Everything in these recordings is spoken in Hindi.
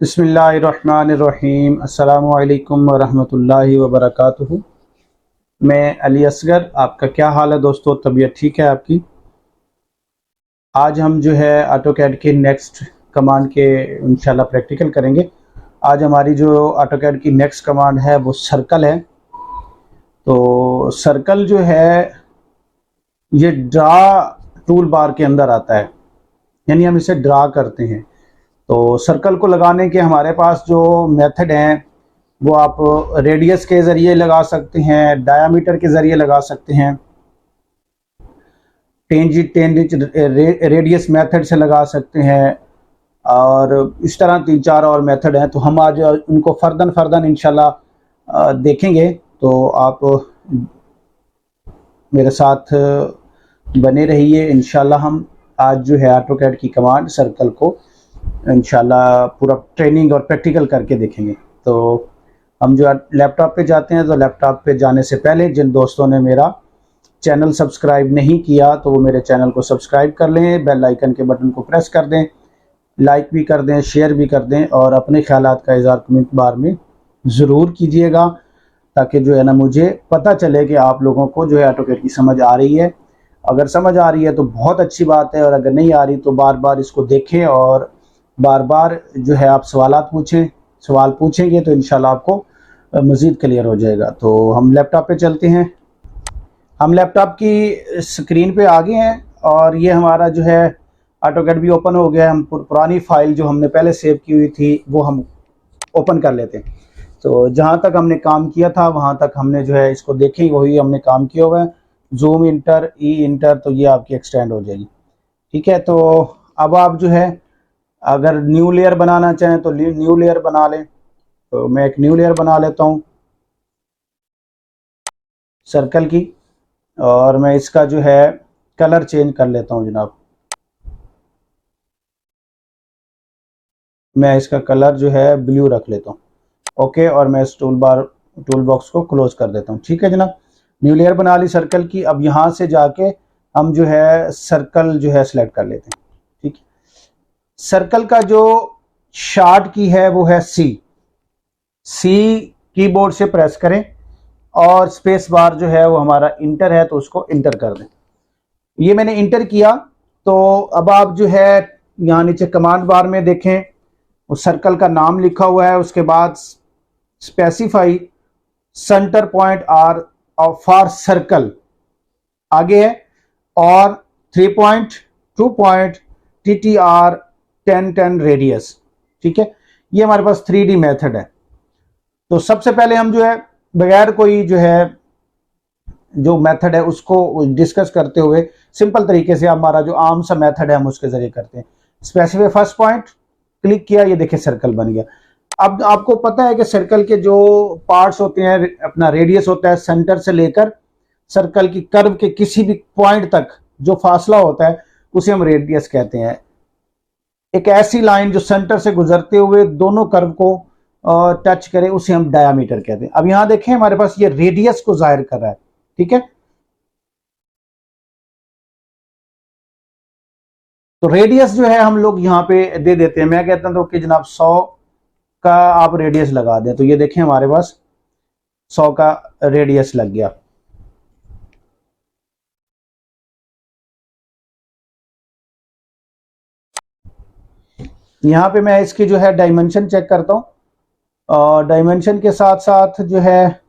बिस्मिल्लाहिर्रहमानिर्रहीम। अस्सलामु अलैकुम वरहमतुल्लाहि वबरकातुहू। मैं अली असगर। आपका क्या हाल है दोस्तों? तबीयत ठीक है आपकी? आज हम जो है ऑटोकैड के नेक्स्ट कमांड के इंशाल्लाह प्रैक्टिकल करेंगे। आज हमारी जो ऑटोकैड की नेक्स्ट कमांड है वो सर्कल है। तो सर्कल जो है ये ड्रा टूल बार के अंदर आता है, यानी हम इसे ड्रा करते हैं। तो सर्कल को लगाने के हमारे पास जो मेथड हैं वो आप रेडियस के ज़रिए लगा सकते हैं, डायामीटर के ज़रिए लगा सकते हैं, 10 इंच रेडियस मेथड से लगा सकते हैं, और इस तरह 3-4 और मेथड हैं। तो हम आज उनको फर्दन इंशाल्लाह देखेंगे। तो आप मेरे साथ बने रहिए। इंशाल्लाह हम आज जो है ऑटोकैड की कमांड सर्कल को इंशाल्लाह पूरा ट्रेनिंग और प्रैक्टिकल करके देखेंगे। तो हम जो लैपटॉप पे जाते हैं, तो लैपटॉप पे जाने से पहले जिन दोस्तों ने मेरा चैनल सब्सक्राइब नहीं किया तो वो मेरे चैनल को सब्सक्राइब कर लें, बेल आइकन के बटन को प्रेस कर दें, लाइक भी कर दें, शेयर भी कर दें, और अपने ख्यालात का इज़हार कमेंट बार में ज़रूर कीजिएगा, ताकि जो है ना मुझे पता चले कि आप लोगों को जो है ऑटोकैड की समझ आ रही है। अगर समझ आ रही है तो बहुत अच्छी बात है, और अगर नहीं आ रही तो बार बार इसको देखें और बार बार जो है आप सवाल पूछेंगे तो इंशाल्लाह आपको मज़ीद क्लियर हो जाएगा। तो हम लैपटॉप पे चलते हैं। हम लैपटॉप की स्क्रीन पे आ गए हैं, और ये हमारा जो है ऑटोकैड भी ओपन हो गया है। हम पुरानी फाइल जो हमने पहले सेव की हुई थी वो हम ओपन कर लेते हैं। तो जहाँ तक हमने काम किया था वहाँ तक हमने जो है इसको देखें, वही हमने काम किया हुआ है। जूम इंटर, ई इंटर, तो ये आपकी एक्सटेंड हो जाएगी। ठीक है, तो अब आप जो है अगर न्यू लेयर बनाना चाहें तो न्यू लेयर बना लें। तो मैं एक न्यू लेयर बना लेता हूँ सर्कल की, और मैं इसका जो है कलर चेंज कर लेता हूँ जनाब। मैं इसका कलर जो है ब्लू रख लेता हूँ। ओके, और मैं इस टूल बॉक्स को क्लोज कर देता हूँ। ठीक है जनाब, न्यू लेयर बना ली सर्कल की। अब यहाँ से जाके हम जो है सर्कल जो है सिलेक्ट कर लेते हैं। ठीक है, सर्कल का जो शार्ट की है वो है सी कीबोर्ड से प्रेस करें, और स्पेस बार जो है वो हमारा इंटर है तो उसको इंटर कर दें। ये मैंने इंटर किया। तो अब आप जो है यहाँ नीचे कमांड बार में देखें, उस सर्कल का नाम लिखा हुआ है, उसके बाद specify center point or for circle आगे है, और 3 पॉइंट, 2 पॉइंट, TTR 10 रेडियस। ठीक है, ये हमारे पास 3D मेथड है। तो सबसे पहले हम जो है बगैर कोई जो है जो मेथड है उसको डिस्कस करते हुए सिंपल तरीके से हमारा जो आम सा मेथड है हम उसके जरिए करते हैं। स्पेसिफाई फर्स्ट पॉइंट क्लिक किया, ये देखिए सर्कल बन गया। अब आपको पता है कि सर्कल के जो पार्ट्स होते हैं, अपना रेडियस होता है सेंटर से लेकर सर्कल की कर्व के किसी भी पॉइंट तक जो फासला होता है उसे हम रेडियस कहते हैं। एक ऐसी लाइन जो सेंटर से गुजरते हुए दोनों कर्व को टच करे उसे हम डायामीटर कहते हैं। अब यहां देखें हमारे पास ये रेडियस को जाहिर कर रहा है। ठीक है, तो रेडियस जो है हम लोग यहाँ पे दे देते हैं। मैं कहता हूं तो कि जनाब 100 का आप रेडियस लगा दें। तो ये देखें हमारे पास 100 का रेडियस लग गया। यहाँ पे मैं इसकी जो है डायमेंशन चेक करता हूँ, और डायमेंशन के साथ साथ जो है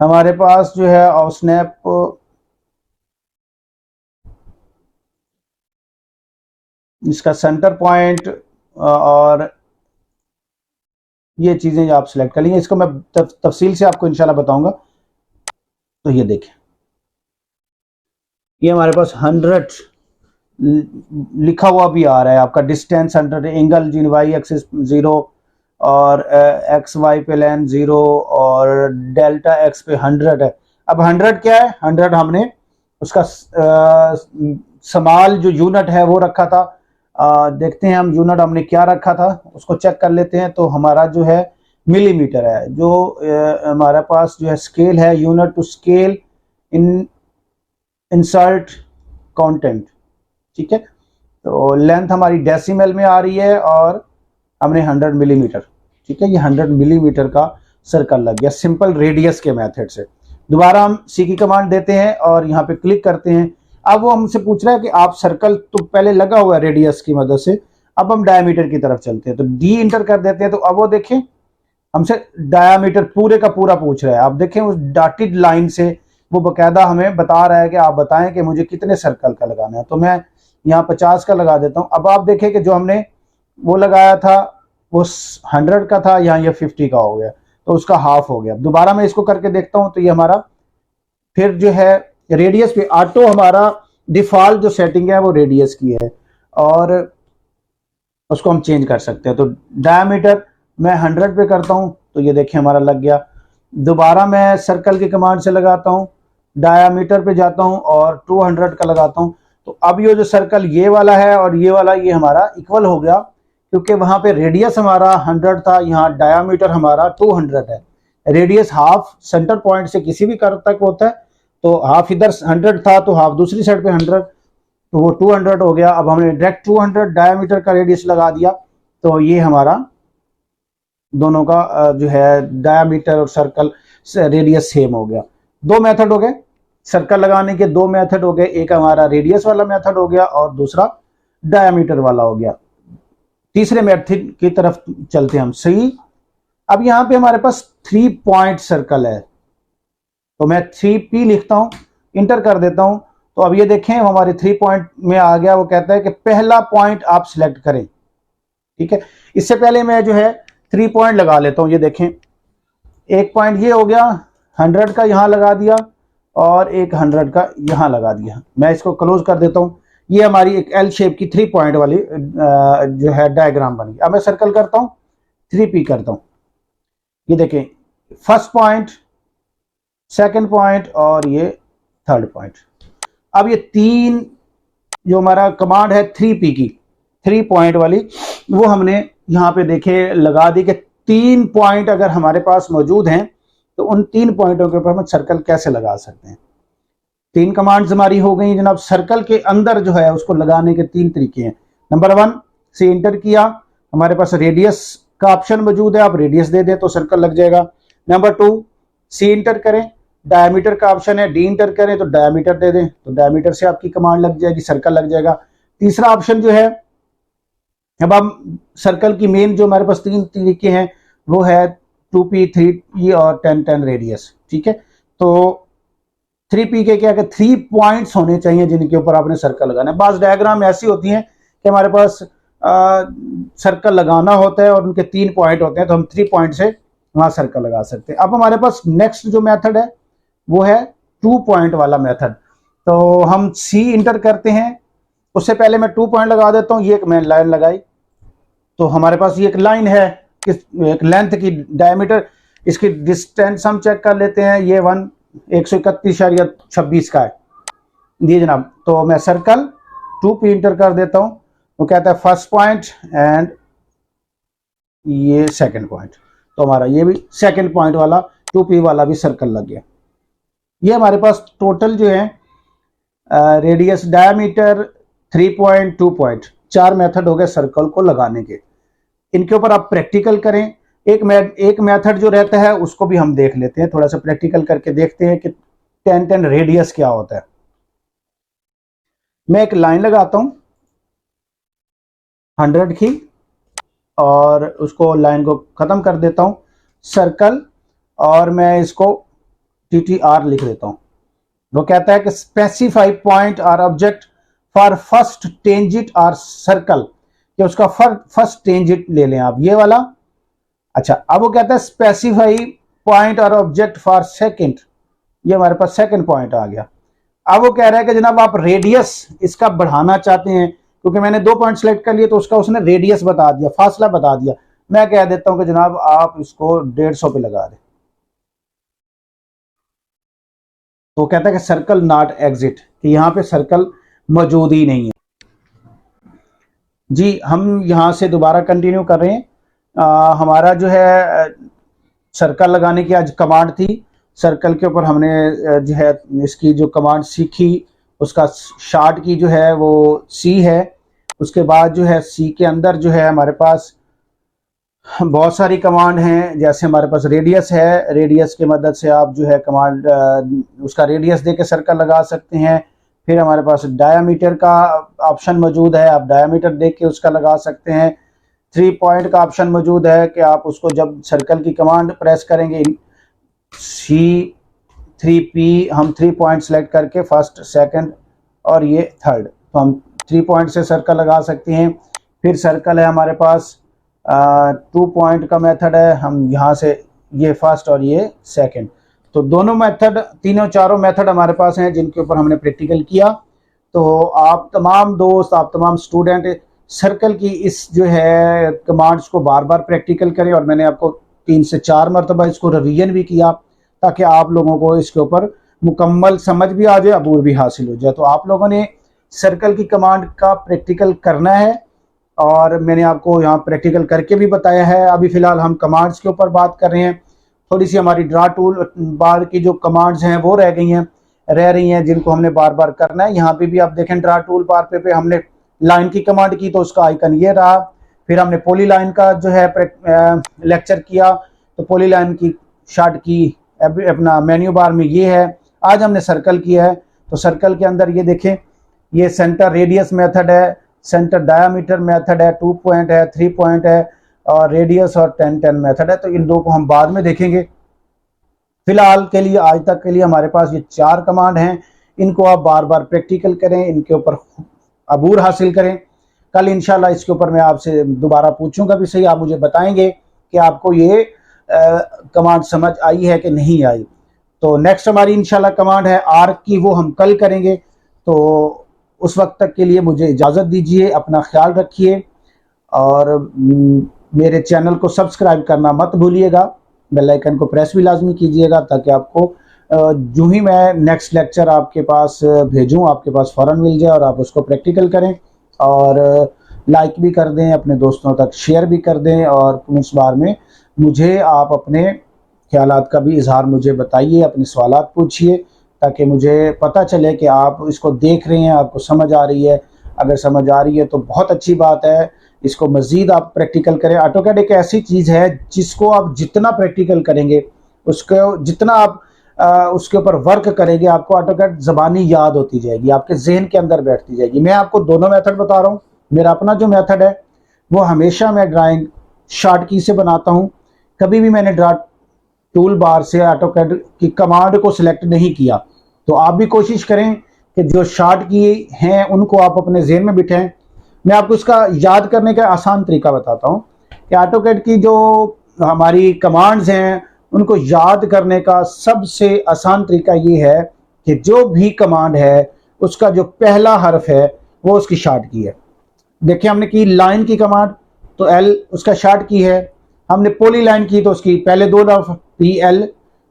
हमारे पास जो है और स्नैप इसका सेंटर पॉइंट और ये चीजें आप सिलेक्ट कर लेंगे। इसको मैं तफसील से आपको इंशाल्लाह बताऊंगा। तो ये देखें, ये हमारे पास 100 लिखा हुआ भी आ रहा है। आपका distance 100, angle Z Y axis 0, और एक्स वाई प्लेन 0, और डेल्टा एक्स पे 100 है। अब 100 क्या है? 100 हमने उसका समाल जो यूनिट है वो रखा था। देखते हैं हम यूनिट हमने क्या रखा था, उसको चेक कर लेते हैं। तो हमारा जो है मिलीमीटर है। जो हमारे पास जो है स्केल है, unit to scale in insert content. ठीक है, तो लेंथ हमारी डेसिमल में आ रही है, और हमने 100 मिलीमीटर, ठीक है, ये 100 मिलीमीटर का सर्कल लग गया सिंपल रेडियस के मेथड से। दोबारा हम सी की कमांड देते हैं और यहाँ पे क्लिक करते हैं। अब वो हमसे पूछ रहा है कि आप सर्कल तो पहले लगा हुआ है रेडियस की मदद से, अब हम डायमीटर की तरफ चलते हैं, तो डी इंटर कर देते हैं। तो अब वो देखें हमसे डायमीटर पूरे का पूरा पूछ रहा है। आप देखें उस डॉटेड लाइन से वो बकायदा हमें बता रहा है कि आप बताएं कि मुझे कितने सर्कल का लगाना है। तो मैं यहाँ 50 का लगा देता हूँ। अब आप देखें कि जो हमने वो लगाया था वो 100 का था, यहाँ ये 50 का हो गया, तो उसका हाफ हो गया। दोबारा मैं इसको करके देखता हूँ, तो ये हमारा फिर जो है रेडियस पे ऑटो हमारा डिफॉल्ट जो सेटिंग है वो रेडियस की है और उसको हम चेंज कर सकते हैं। तो डायमीटर मैं 100 पे करता हूँ, तो ये देखिए हमारा लग गया। दोबारा मैं सर्कल की कमांड से लगाता हूँ, डायमीटर पे जाता हूँ और 200 का लगाता हूँ। तो अब ये जो सर्कल ये वाला है और ये वाला ये हमारा इक्वल हो गया, क्योंकि वहां पे रेडियस हमारा 100 था, यहाँ डायमीटर हमारा 200 है। रेडियस हाफ सेंटर पॉइंट से किसी भी कर्व तक होता है, तो हाफ इधर 100 था तो हाफ दूसरी साइड पे 100, तो वो 200 हो गया। अब हमने डायरेक्ट 200 डायमीटर का रेडियस लगा दिया, तो ये हमारा दोनों का जो है डायमीटर और सर्कल रेडियस सेम हो गया। दो मेथड हो गए सर्कल लगाने के, दो मेथड हो गए, एक हमारा रेडियस वाला मेथड हो गया और दूसरा डायमीटर वाला हो गया। तीसरे मेथड की तरफ चलते हैं हम। सही, अब यहाँ पे हमारे पास 3 पॉइंट सर्कल है, तो मैं 3P लिखता हूं, इंटर कर देता हूं। तो अब ये देखें हमारे 3 पॉइंट में आ गया। वो कहता है कि पहला पॉइंट आप सिलेक्ट करें, ठीक है। इससे पहले मैं जो है 3 पॉइंट लगा लेता हूं। ये देखें एक पॉइंट ये हो गया, 100 का यहां लगा दिया और एक 100 का यहां लगा दिया। मैं इसको क्लोज कर देता हूं। ये हमारी एक एल शेप की 3 पॉइंट वाली जो है डायग्राम बन गई। अब मैं सर्कल करता हूं, 3P करता हूं। ये देखें फर्स्ट पॉइंट, सेकंड पॉइंट और ये थर्ड पॉइंट। अब ये तीन जो हमारा कमांड है 3P की 3 पॉइंट वाली, वो हमने यहाँ पे देखे लगा दी कि 3 पॉइंट अगर हमारे पास मौजूद हैं तो उन 3 पॉइंटों के ऊपर हम सर्कल कैसे लगा सकते हैं। 3 कमांड्स हमारी हो गई जनाब। सर्कल के अंदर जो है उसको लगाने के 3 तरीके हैं। नंबर 1 से इंटर किया, हमारे पास रेडियस का ऑप्शन मौजूद है, आप रेडियस दे दें तो सर्कल लग जाएगा। नंबर 2 सी इंटर करें, डायमीटर का ऑप्शन है, डी इंटर करें तो डायमीटर दे दें तो डायमीटर से आपकी कमांड लग जाएगी, सर्कल लग जाएगा। तीसरा ऑप्शन जो है, अब हम सर्कल की मेन जो हमारे पास 3 तरीके हैं वो है 2P, 3P और 10-10 रेडियस, ठीक है। तो 3P के क्या 3 पॉइंट्स होने चाहिए जिनके ऊपर आपने सर्कल लगाना है। बाज डायग्राम ऐसी होती हैं कि हमारे पास सर्कल लगाना होता है और उनके 3 पॉइंट होते हैं, तो हम 3 पॉइंट से वहां सर्कल लगा सकते हैं। अब हमारे पास नेक्स्ट जो मेथड है वो है 2 पॉइंट वाला मेथड। तो हम सी इंटर करते हैं, उससे पहले मैं 2 पॉइंट लगा देता हूं। ये एक मैंने लाइन लगाई, तो हमारे पास ये एक लाइन है, एक लेंथ की डायमीटर, इसकी डिस्टेंस हम चेक कर लेते हैं। ये 131.26 का है जी जनाब। तो मैं सर्कल 2P इंटर कर देता हूं। वो कहता है फर्स्ट पॉइंट एंड ये सेकंड पॉइंट, तो हमारा ये भी सेकंड पॉइंट वाला 2P वाला भी सर्कल लग गया। ये हमारे पास टोटल जो है radius, diameter, 3 point, 2 point, 4 method हो गए सर्कल को लगाने के। इनके ऊपर आप प्रैक्टिकल करें। एक मेथड जो रहता है उसको भी हम देख लेते हैं, थोड़ा सा प्रैक्टिकल करके देखते हैं कि 10-10 रेडियस क्या होता है। मैं एक लाइन लगाता हूं 100 की और उसको लाइन को खत्म कर देता हूं सर्कल, और मैं इसको TTR लिख देता हूं। वो कहता है कि स्पेसिफाई पॉइंट और ऑब्जेक्ट फॉर फर्स्ट टेंजेंट और सर्कल, कि उसका फर्स्ट टेंजेंट ले लें आप ये वाला। अच्छा, अब वो कहता है स्पेसिफाई पॉइंट और ऑब्जेक्ट फॉर सेकंड, ये हमारे पास सेकंड पॉइंट आ गया। अब वो कह रहा है कि जनाब आप रेडियस इसका बढ़ाना चाहते हैं, क्योंकि मैंने 2 पॉइंट सेलेक्ट कर लिए तो उसका उसने रेडियस बता दिया, फासला बता दिया। मैं कह देता हूं कि जनाब आप इसको 150 पे लगा दें। तो कहता है कि सर्कल नॉट एग्जिट, कि यहां पे सर्कल मौजूद ही नहीं है जी। हम यहां से दोबारा कंटिन्यू कर रहे हैं। हमारा जो है सर्कल लगाने की आज कमांड थी। सर्कल के ऊपर हमने जो है इसकी जो कमांड सीखी, उसका शार्ट की जो है वो सी है। उसके बाद जो है सी के अंदर जो है हमारे पास बहुत सारी कमांड हैं, जैसे हमारे पास रेडियस है, रेडियस की मदद से आप जो है कमांड उसका रेडियस दे के सर्कल लगा सकते हैं। फिर हमारे पास डायामीटर का ऑप्शन मौजूद है, आप डायामीटर दे के उसका लगा सकते हैं। 3 पॉइंट का ऑप्शन मौजूद है कि आप उसको जब सर्कल की कमांड प्रेस करेंगे, C3P, हम 3 पॉइंट सेलेक्ट करके फर्स्ट, सेकंड और ये थर्ड, तो हम 3 पॉइंट से सर्कल लगा सकते हैं। फिर सर्कल है हमारे पास 2 पॉइंट का मेथड है, हम यहाँ से ये फर्स्ट और ये सेकंड, तो दोनों मेथड, तीनों चारों मेथड हमारे पास हैं जिनके ऊपर हमने प्रैक्टिकल किया। तो आप तमाम दोस्त, आप तमाम स्टूडेंट सर्कल की इस जो है कमांड्स को बार बार प्रैक्टिकल करें, और मैंने आपको 3 से 4 मरतबा इसको रिवीजन भी किया ताकि आप लोगों को इसके ऊपर मुकम्मल समझ भी आ जाए, अबूर भी हासिल हो जाए। तो आप लोगों ने सर्कल की कमांड का प्रैक्टिकल करना है, और मैंने आपको यहाँ प्रैक्टिकल करके भी बताया है। अभी फ़िलहाल हम कमांड्स के ऊपर बात कर रहे हैं। थोड़ी सी हमारी ड्रा टूल बार की जो कमांड्स हैं वो रह रही हैं जिनको हमने बार बार करना है। यहाँ पे भी आप देखें ड्रा टूल बार पे हमने लाइन की कमांड की तो उसका आइकन ये रहा। फिर हमने पॉली लाइन का जो है लेक्चर किया, तो पॉली लाइन की शॉर्ट की अपना मेन्यू बार में ये है। आज हमने सर्कल किया है, तो सर्कल के अंदर ये देखें, ये सेंटर रेडियस मेथड है, सेंटर डायामीटर मेथड है, 2 पॉइंट है, 3 पॉइंट है, और रेडियस और 10-10 मेथड है। तो इन दो को हम बाद में देखेंगे। फिलहाल के लिए, आज तक के लिए हमारे पास ये 4 कमांड हैं। इनको आप बार बार प्रैक्टिकल करें, इनके ऊपर अबूर हासिल करें। कल इंशाल्लाह इसके ऊपर मैं आपसे दोबारा पूछूंगा भी सही, आप मुझे बताएंगे कि आपको ये कमांड समझ आई है कि नहीं आई। तो नेक्स्ट हमारी इंशाल्लाह कमांड है आर्क की, वो हम कल करेंगे। तो उस वक्त तक के लिए मुझे इजाज़त दीजिए, अपना ख्याल रखिए, और मेरे चैनल को सब्सक्राइब करना मत भूलिएगा, बेल आइकन को प्रेस भी लाजमी कीजिएगा ताकि आपको जो ही मैं नेक्स्ट लेक्चर आपके पास भेजूं आपके पास फ़ौरन मिल जाए और आप उसको प्रैक्टिकल करें, और लाइक भी कर दें, अपने दोस्तों तक शेयर भी कर दें, और कमेंट्स बार में मुझे आप अपने ख्यालात का भी इजहार मुझे बताइए, अपने सवालात पूछिए ताकि मुझे पता चले कि आप इसको देख रहे हैं, आपको समझ आ रही है। अगर समझ आ रही है तो बहुत अच्छी बात है, इसको मज़ीद आप प्रैक्टिकल करें। ऑटोकैड एक ऐसी चीज़ है जिसको आप जितना प्रैक्टिकल करेंगे, उसको जितना आप उसके ऊपर वर्क करेंगे, आपको ऑटोकैड ज़बानी याद होती जाएगी, आपके जहन के अंदर बैठती जाएगी। मैं आपको दोनों मेथड बता रहा हूँ। मेरा अपना जो मेथड है वो हमेशा मैं ड्राइंग शॉर्ट की से बनाता हूँ, कभी भी मैंने ड्रा टूल बार से ऑटोकैड की कमांड को सिलेक्ट नहीं किया। तो आप भी कोशिश करें कि जो शॉर्ट की हैं उनको आप अपने जहन में बिठाएं। मैं आपको इसका याद करने का आसान तरीका बताता हूँ कि ऑटोकैड की जो हमारी कमांड्स हैं उनको याद करने का सबसे आसान तरीका ये है कि जो भी कमांड है उसका जो पहला हर्फ है वो उसकी शॉर्ट की है। देखिए, हमने की लाइन की कमांड तो एल उसका शॉर्ट की है, हमने पॉली लाइन की तो उसकी पहले 2 हर्फ PL,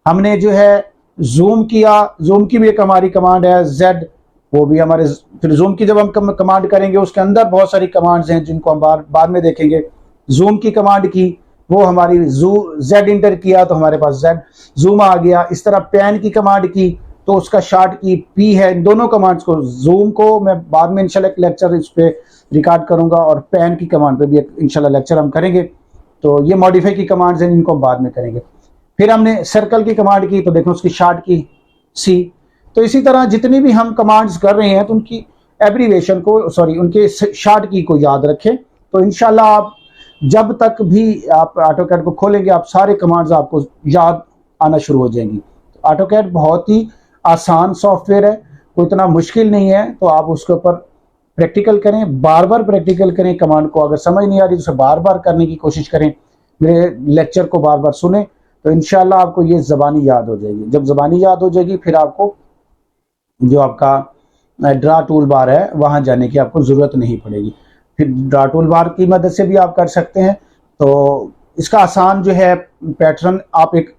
हमने जो है जूम किया, जूम की भी एक हमारी कमांड है Z, वो भी हमारे, फिर जूम की जब हम कमांड करेंगे उसके अंदर बहुत सारी कमांड्स हैं जिनको हम बाद में देखेंगे। जूम की कमांड की वो हमारी Z इंटर किया तो हमारे पास Z जूम आ गया। इस तरह पैन की कमांड की तो उसका शॉर्ट की P है। इन दोनों कमांड्स को, जूम को मैं बाद में इंशाल्लाह एक लेक्चर इस पे रिकॉर्ड करूंगा, और पैन की कमांड पे भी इंशाल्लाह लेक्चर हम करेंगे। तो ये मॉडिफाई की कमांड्स हैं, इनको हम बाद में करेंगे। फिर हमने सर्कल की कमांड की तो देखो उसकी शॉर्ट की C। तो इसी तरह जितनी भी हम कमांड्स कर रहे हैं तो उनकी एब्रीवेशन को, सॉरी, उनके शॉर्ट की को याद रखें। तो इंशाल्लाह आप जब तक भी आप ऑटोकैड को खोलेंगे आप सारे कमांड्स आपको याद आना शुरू हो जाएंगी। तो ऑटोकैड बहुत ही आसान सॉफ्टवेयर है, कोई इतना मुश्किल नहीं है। तो आप उसके ऊपर प्रैक्टिकल करें, बार बार प्रैक्टिकल करें। कमांड को अगर समझ नहीं आ रही तो उसे बार बार करने की कोशिश करें, मेरे लेक्चर को बार बार सुने, तो इंशाल्लाह आपको ये ज़बानी याद हो जाएगी। जब ज़बानी याद हो जाएगी फिर आपको जो आपका ड्रा टूल बार है वहाँ जाने की आपको ज़रूरत नहीं पड़ेगी। फिर ड्रा टूल बार की मदद से भी आप कर सकते हैं। तो इसका आसान जो है पैटर्न, आप एक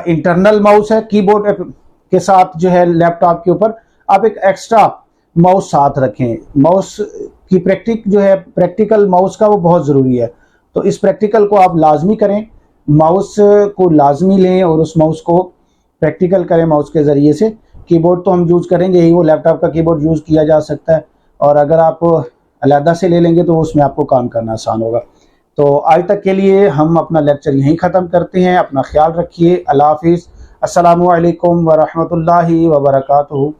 इंटरनल माउस है कीबोर्ड के साथ जो है लैपटॉप के ऊपर, आप एक एक्स्ट्रा माउस साथ रखें। माउस की प्रैक्टिकल माउस का वो बहुत ज़रूरी है। तो इस प्रैक्टिकल को आप लाजमी करें, माउस को लाजमी लें और उस माउस को प्रैक्टिकल करें माउस के ज़रिए से। कीबोर्ड तो हम यूज़ करेंगे ही, वो लैपटॉप का कीबोर्ड यूज़ किया जा सकता है, और अगर आप अलहदा से ले लेंगे तो उसमें आपको काम करना आसान होगा। तो आज तक के लिए हम अपना लेक्चर यहीं ख़त्म करते हैं। अपना ख्याल रखिए। अल्लाह हाफिज़। अस्सलामु अलैकुम व रहमतुल्लाहि व बरकातुहू।